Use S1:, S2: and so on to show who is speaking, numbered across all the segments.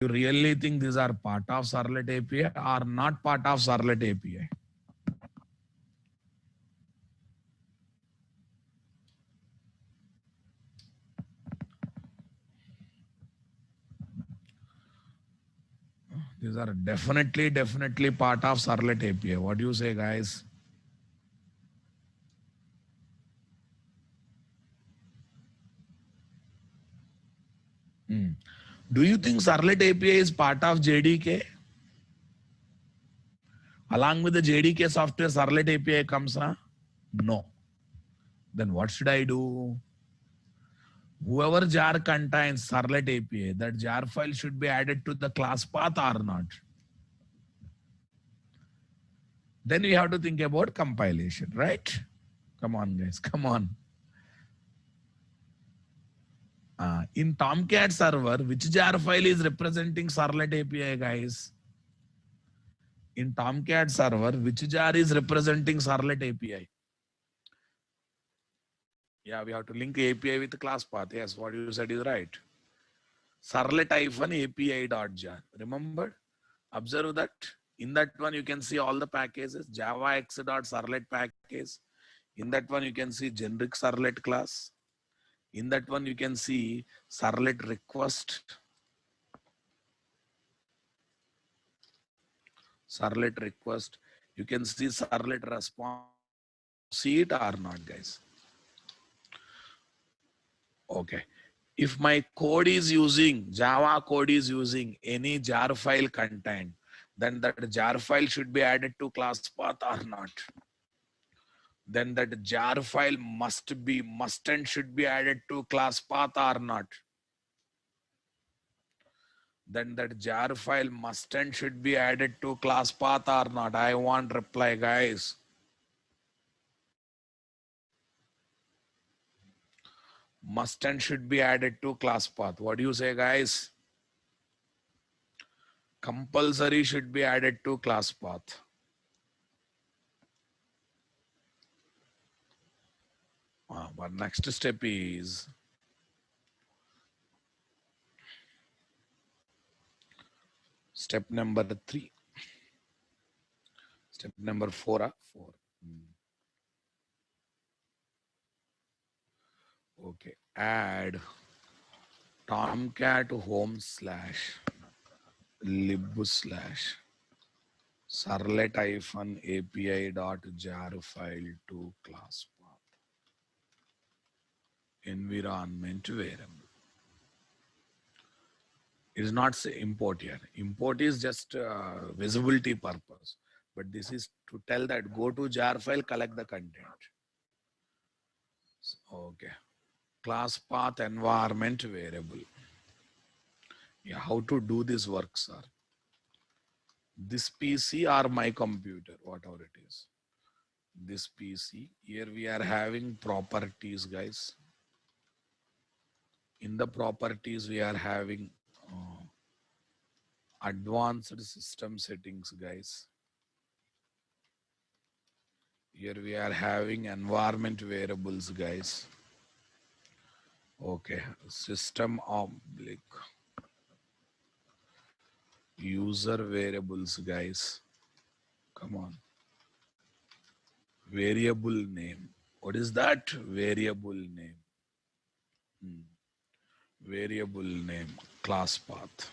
S1: You really think these are part of Servlet API or not part of Servlet API? These are definitely part of Servlet API. What do you say, guys? Do you think Servlet API is part of JDK? Along with the JDK software, Servlet API comes, huh? No. Then what should I do? Whoever jar contains Servlet API, that jar file should be added to the class path or not. Then we have to think about compilation, right? Come on, guys, come on. In Tomcat server, which jar file is representing Servlet API, guys? In Tomcat server, which jar is representing Servlet API? Yeah, we have to link API with the class path. Yes, what you said is right. Servlet-API.jar. Remember? Observe that. In that one, you can see all the packages. Java X.Servlet package. In that one, you can see generic Servlet class. In that one, you can see Servlet request. Servlet request. You can see Servlet response. See it or not, guys? Okay. If my code is using, Java code is using any jar file content, then that jar file should be added to class path or not. Then that jar file must and should be added to class path or not. Then that jar file must and should be added to class path or not. I want reply, guys. Must and should be added to class path. What do you say, guys? Compulsory should be added to class path. But next step is step number 3. Step number 4. 4. Okay. Add Tomcat home / lib / servlet -api.jar file to class path. Environment variable. It is not say import here. Import is just visibility purpose. But this is to tell that go to jar file, collect the content. Okay. Class path environment variable. Yeah, how to do this work, sir? This PC or my computer, whatever it is. This PC. Here we are having properties, guys. In the properties, we are having advanced system settings, guys. Here we are having environment variables, guys. Okay, system oblique user variables, guys. Come on. Variable name. What is that? Variable name. Variable name, class path.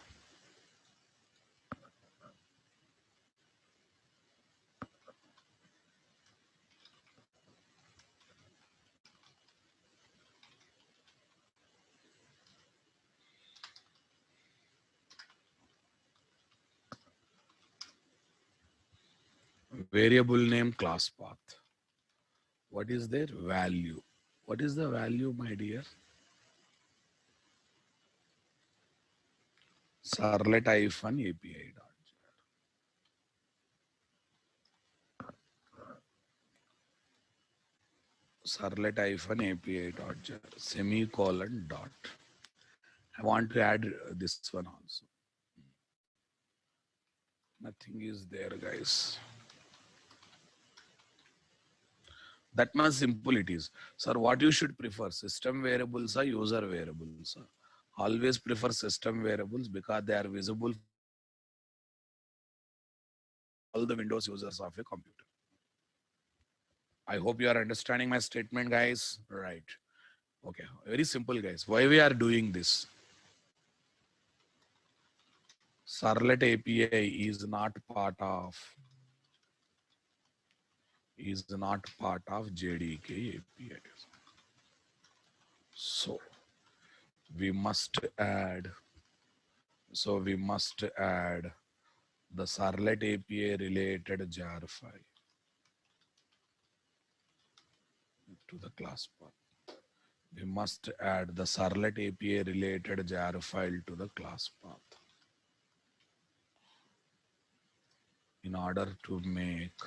S1: Variable name, class path. What is their value? What is the value, my dear? Servlet -api. Servlet -api.jar semicolon dot. I want to add this one also. Nothing is there, guys. That much simple it is. Sir, what you should prefer? System variables or user variables? Always prefer system variables because they are visible all the Windows users of a computer. I hope you are understanding my statement, guys. Right. Okay. Very simple, guys. Why we are doing this? Servlet API is not part of JDK API. So we must add. So we must add the Servlet API related jar file to the class path. We must add the Servlet API related jar file to the class path in order to make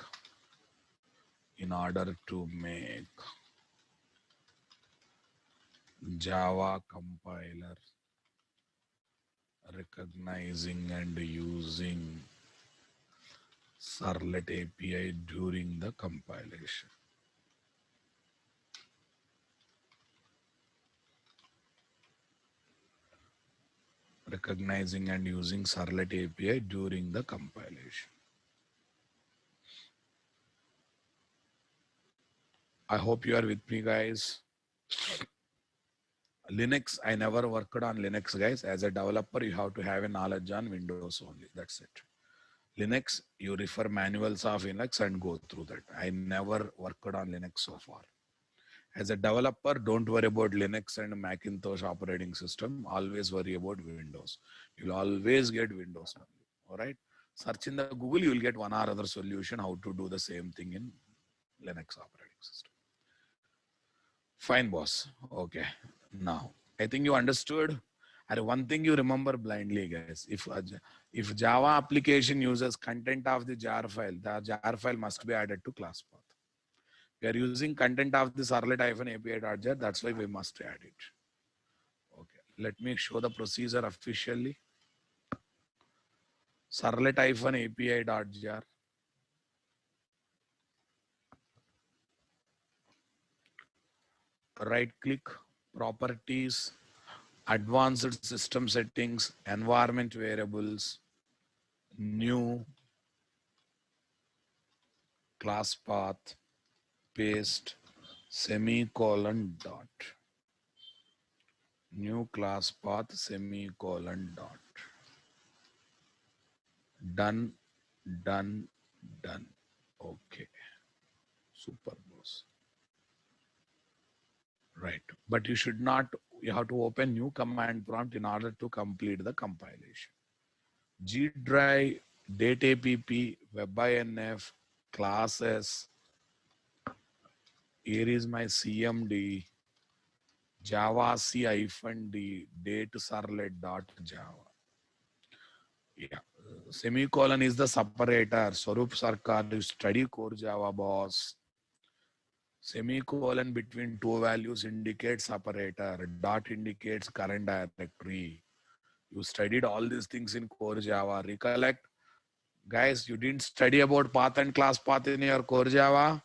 S1: Java compiler recognizing and using Servlet API during the compilation. Recognizing and using Servlet API during the compilation. I hope you are with me, guys. Linux, I never worked on Linux, guys. As a developer, you have to have a knowledge on Windows only. That's it. Linux, you refer manuals of Linux and go through that. I never worked on Linux so far. As a developer, don't worry about Linux and Macintosh operating system. Always worry about Windows. You'll always get Windows only. All right. Search in the Google, you will get one or other solution how to do the same thing in Linux operating system. Fine, boss. Okay. Now, I think you understood. And one thing you remember blindly, guys. If Java application uses content of the jar file, the jar file must be added to class path. We are using content of the servlet-api.jar. That's why we must add it. Okay. Let me show the procedure officially. Servlet-api.jar. Right click, properties, advanced system settings, environment variables, new, class path, paste, semicolon dot. New class path, semicolon dot. Done, done, done. Okay. Super, boss. Right. But you should not, you have to open new command prompt in order to complete the compilation. G drive, date app, webinf, classes. Here is my CMD, Java C-D, date servlet.java. Yeah. Semicolon is the separator. Swarup Sarkar, you study core Java, boss. Semicolon between two values indicates separator. Dot indicates current directory. You studied all these things in core Java. Recollect, guys, you didn't study about path and class path in your core Java.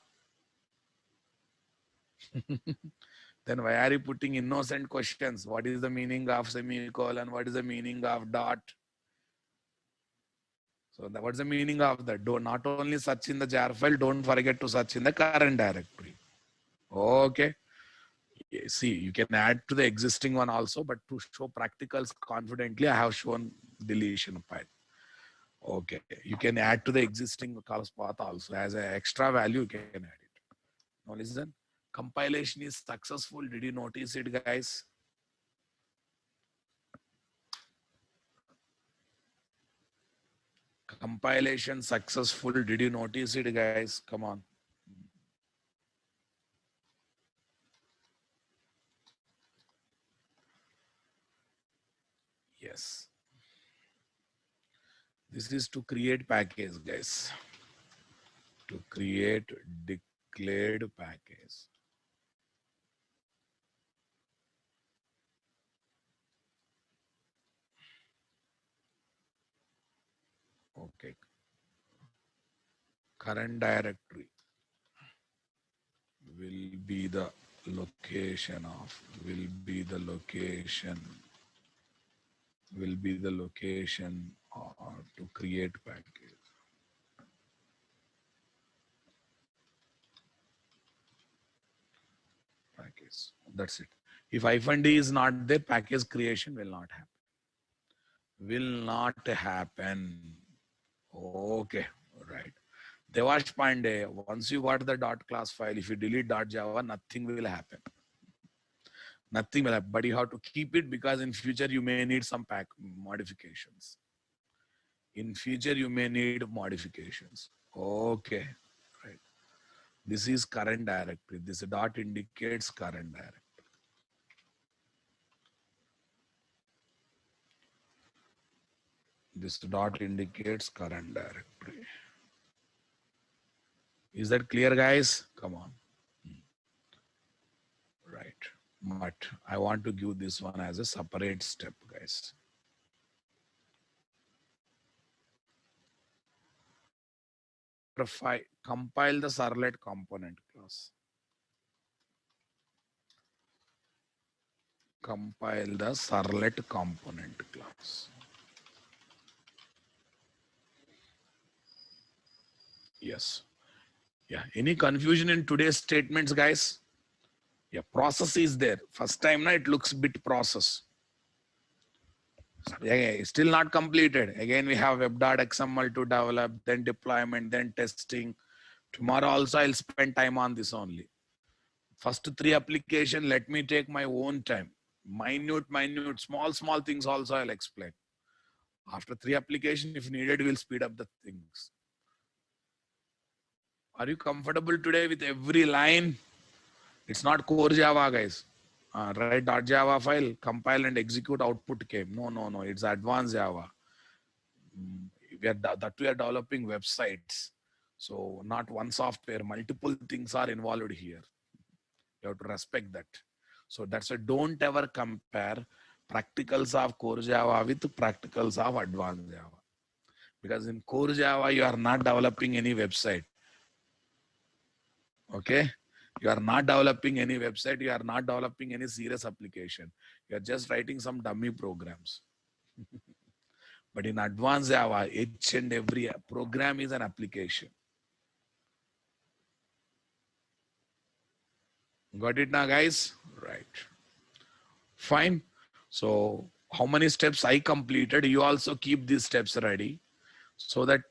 S1: Then why are you putting innocent questions? What is the meaning of semicolon? What is the meaning of dot? So what's the meaning of that? Do not only search in the jar file, don't forget to search in the current directory. Okay. See, you can add to the existing one also, but to show practicals confidently, I have shown deletion file. Okay. You can add to the existing calls path also as an extra value, you can add it. Now listen, compilation is successful. Did you notice it, guys? Compilation successful. Did you notice it, guys? Come on. Yes. This is to create package, guys. To create declared package. Okay. Current directory will be the location will be the location to create package. Package. That's it. If hyphen D is not there, package creation will not happen. Will not happen. Okay, right. Devash Pandey, once you got the dot class file, if you delete dot Java, nothing will happen. Nothing will happen. But you have to keep it because in future you may need some pack modifications. In future you may need modifications. Okay, right. This is current directory. This dot indicates current directory. This dot indicates current directory. Is that clear, guys? Come on. Right. But I want to give this one as a separate step, guys. Compile the servlet component class. Compile the servlet component class. Yes. Yeah. Any confusion in today's statements, guys? Yeah. Process is there. First time, it looks bit process. Yeah, still not completed. Again, we have web.xml to develop, then deployment, then testing. Tomorrow also I'll spend time on this only. First 3 application, let me take my own time. Minute, small things also I'll explain. After 3 application, if needed, we'll speed up the things. Are you comfortable today with every line? It's not core Java, guys. Write .java file, compile and execute, output came. No. It's advanced Java. That we are developing websites. So not one software, multiple things are involved here. You have to respect that. So that's why don't ever compare practicals of core Java with practicals of advanced Java. Because in core Java, you are not developing any website. Okay? You are not developing any website. You are not developing any serious application. You are just writing some dummy programs. But in advanced Java, each and every program is an application. Got it now, guys? Right. Fine. So how many steps I completed? You also keep these steps ready so that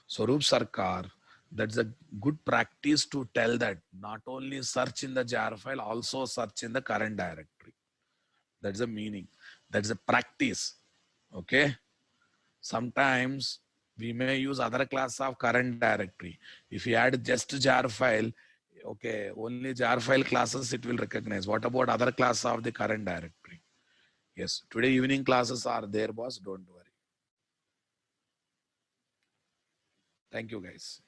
S1: Swaroop Sarkar, that's a good practice to tell that not only search in the jar file, also search in the current directory. That's the meaning. That's a practice. Okay. Sometimes we may use other class of current directory. If you add just jar file, okay, only jar file classes it will recognize. What about other class of the current directory? Yes, today evening classes are there, boss. Don't worry. Thank you, guys.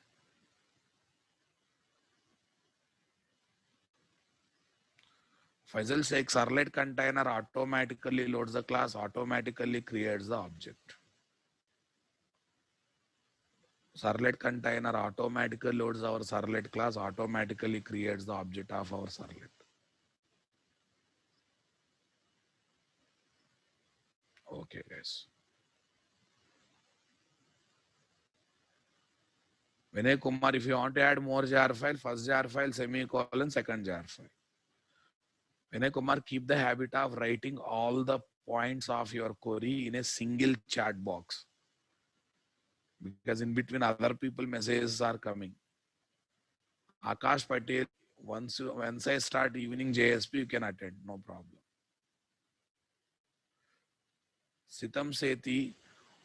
S1: Faisal Sheikh, servlet container automatically loads the class, automatically creates the object. Servlet container automatically loads our servlet class, automatically creates the object of our servlet. Okay, guys. Vinay Kumar, if you want to add more jar file, first jar file, semicolon, second jar file. Vinay Kumar, keep the habit of writing all the points of your query in a single chat box. Because in between other people messages are coming. Akash Patel, once I start evening JSP, you can attend, no problem. Sitam Sethi,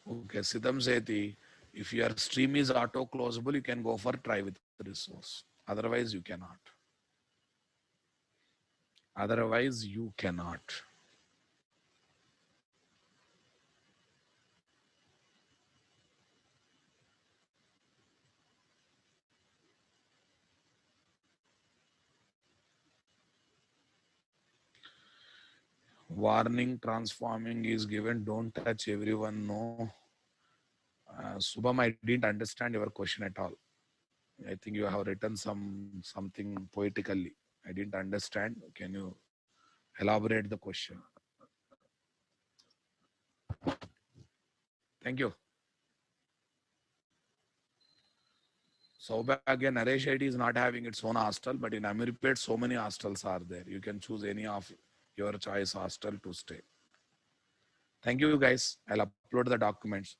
S1: okay, Sitam Sethi, if your stream is auto closable, you can go for try with resource. Otherwise, you cannot. Otherwise, you cannot. Warning transforming is given. Don't touch everyone. No. Subham, I didn't understand your question at all. I think you have written something poetically. I didn't understand. Can you elaborate the question? Thank you. Saubhagya Naresh IT is not having its own hostel, but in Amirpet, so many hostels are there. You can choose any of your choice hostel to stay. Thank you, guys. I'll upload the documents.